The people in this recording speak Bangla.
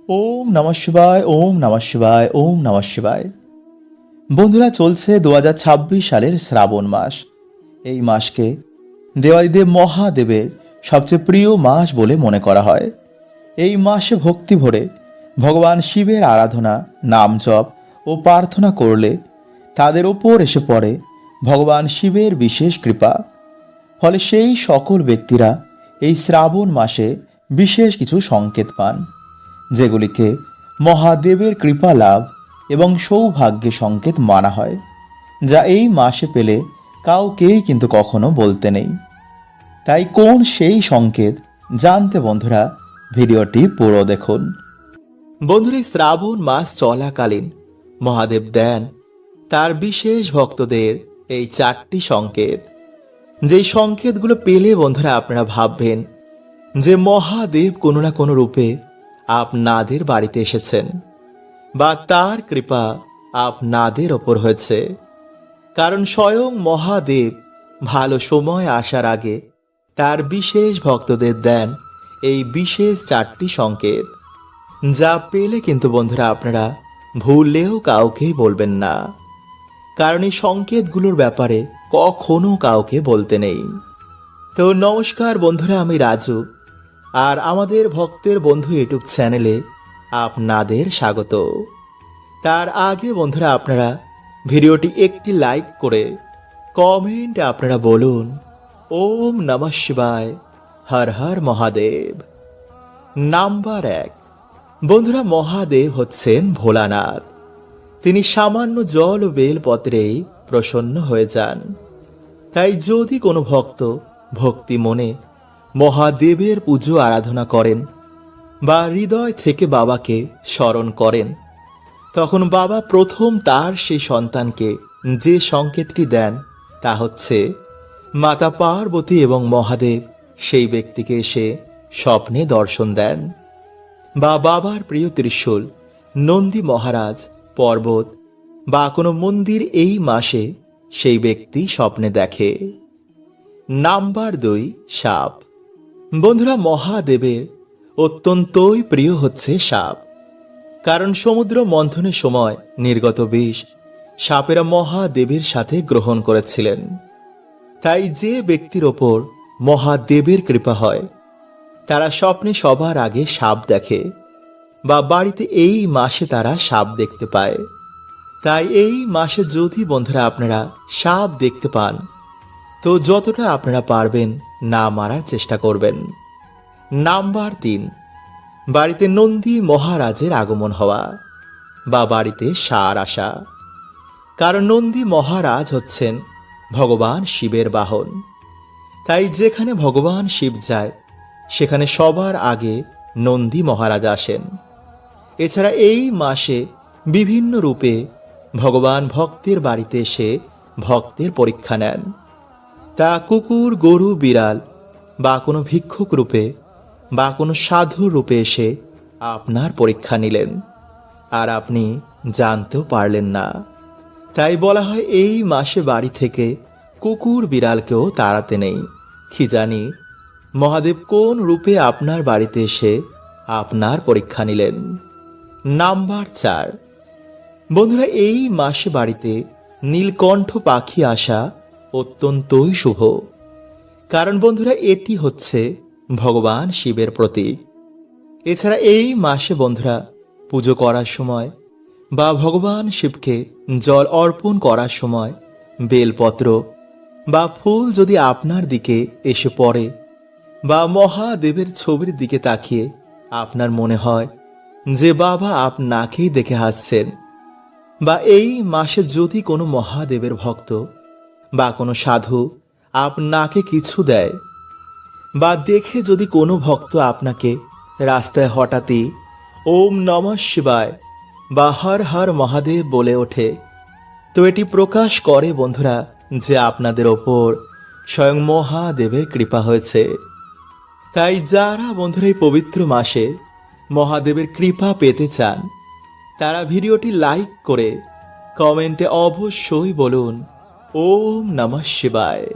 ওম নমঃ শিবায়, ওম নমঃ শিবায়, ওম নমঃ শিবায়। বন্ধুরা, চলছে 2026 সালের শ্রাবণ মাস। এই মাসকে দেবাদিদেব মহাদেবের সবচেয়ে প্রিয় মাস বলে মনে করা হয়। এই মাসে ভক্তি ভরে ভগবান শিবের আরাধনা, নাম জপ ও প্রার্থনা করলে তাদের ওপর এসে পড়ে ভগবান শিবের বিশেষ কৃপা। ফলে সেই সকল ব্যক্তিরা এই শ্রাবণ মাসে বিশেষ কিছু সংকেত পান, যেগুলিকে মহাদেবের কৃপা লাভ এবং সৌভাগ্যের সংকেত মানা হয়, যা এই মাসে পেলে কাউকেই কিন্তু কখনো বলতে নেই। তাই কোন সেই সংকেত জানতে বন্ধুরা ভিডিওটি পুরো দেখুন। বন্ধুরা, শ্রাবণ মাস চলাকালীন মহাদেব দেন তার বিশেষ ভক্তদের এই 4টি সংকেত। যেই সংকেতগুলো পেলে বন্ধুরা আপনারা ভাববেন যে মহাদেব কোনো না কোনো রূপে আপনাদের বাড়িতে এসেছেন বা তার কৃপা আপনাদের ওপর হয়েছে। কারণ স্বয়ং মহাদেব ভালো সময় আসার আগে তার বিশেষ ভক্তদের দেন এই বিশেষ 4টি সংকেত, যা পেলে কিন্তু বন্ধুরা আপনারা ভুললেও কাউকেই বলবেন না। কারণ এই সংকেতগুলোর ব্যাপারে কখনো কাউকে বলতে নেই। তো নমস্কার বন্ধুরা, আমি রাজু, আর আমাদের ভক্তের বন্ধু ইউটিউব চ্যানেলে আপনাদের স্বাগত। তার আগে বন্ধুরা আপনারা ভিডিওটি একটি লাইক করে কমেন্টে আপনারা বলুন ওম নমঃ শিবায়, হর হর মহাদেব। নাম্বার 1, বন্ধুরা মহাদেব হচ্ছেন ভোলানাথ। তিনি সামান্য জল ও বেলপত্রেই প্রসন্ন হয়ে যান। তাই যদি কোনো ভক্ত ভক্তি মনে মহাদেবের পুজো আরাধনা করেন বা হৃদয় থেকে বাবাকে স্মরণ করেন, তখন বাবা প্রথম তার সেই সন্তানকে যে সংকেতটি দেন তা হচ্ছে মাতা পার্বতী এবং মহাদেব সেই ব্যক্তিকে এসে স্বপ্নে দর্শন দেন, বা বাবার প্রিয় ত্রিশূল, নন্দী মহারাজ, পর্বত বা কোনো মন্দির এই মাসে সেই ব্যক্তি স্বপ্নে দেখে। নাম্বার 2, সাপ। বন্ধুরা, মহাদেবের অত্যন্তই প্রিয় হচ্ছে সাপ। কারণ সমুদ্র মন্থনের সময় নির্গত বিষ সাপেরা মহাদেবের সাথে গ্রহণ করেছিলেন। তাই যে ব্যক্তির ওপর মহাদেবের কৃপা হয় তারা স্বপ্নে সবার আগে সাপ দেখে, বা বাড়িতে এই মাসে তারা সাপ দেখতে পায়। তাই এই মাসে যদি বন্ধুরা আপনারা সাপ দেখতে পান, তো যতটা আপনারা পারবেন না মারার চেষ্টা করবেন। নাম্বার 3, বাড়িতে নন্দী মহারাজের আগমন হওয়া বা বাড়িতে ষাঁড় আসা। কারণ নন্দী মহারাজ হচ্ছেন ভগবান শিবের বাহন। তাই যেখানে ভগবান শিব যায় সেখানে সবার আগে নন্দী মহারাজ আসেন। এছাড়া এই মাসে বিভিন্ন রূপে ভগবান ভক্তের বাড়িতে এসে ভক্তের পরীক্ষা নেন। তা কুকুর, গরু, বিড়াল বা কোনো ভিক্ষুক রূপে বা কোনো সাধুর রূপে এসে আপনার পরীক্ষা নিলেন, আর আপনি জানতেও পারলেন না। তাই বলা হয় এই মাসে বাড়ি থেকে কুকুর বিড়ালকেও তাড়াতে নেই। কি জানি মহাদেব কোন রূপে আপনার বাড়িতে এসে আপনার পরীক্ষা নিলেন। নাম্বার 4, বন্ধুরা এই মাসে বাড়িতে নীলকণ্ঠ পাখি আসা অত্যন্তই শুভ। কারণ বন্ধুরা এটি হচ্ছে ভগবান শিবের প্রতীক। এছাড়া এই মাসে বন্ধুরা পুজো করার সময় বা ভগবান শিবকে জল অর্পণ করার সময় বেলপত্র বা ফুল যদি আপনার দিকে এসে পড়ে, বা মহাদেবের ছবির দিকে তাকিয়ে আপনার মনে হয় যে বাবা আপনাকেই দেখে হাসছেন, বা এই মাসে যদি কোনো মহাদেবের ভক্ত বা কোনো সাধু আপনাকে কিছু দেয়, বা দেখে যদি কোনো ভক্ত আপনাকে রাস্তায় হঠাৎই ওম নমঃ শিবায় বা হর হর মহাদেব বলে ওঠে, তো এটি প্রকাশ করে বন্ধুরা যে আপনাদের ওপর স্বয়ং মহাদেবের কৃপা হয়েছে। তাই যারা বন্ধুরা এই পবিত্র মাসে মহাদেবের কৃপা পেতে চান তারা ভিডিওটি লাইক করে কমেন্টে অবশ্যই বলুন ওম নমঃ শিবায়।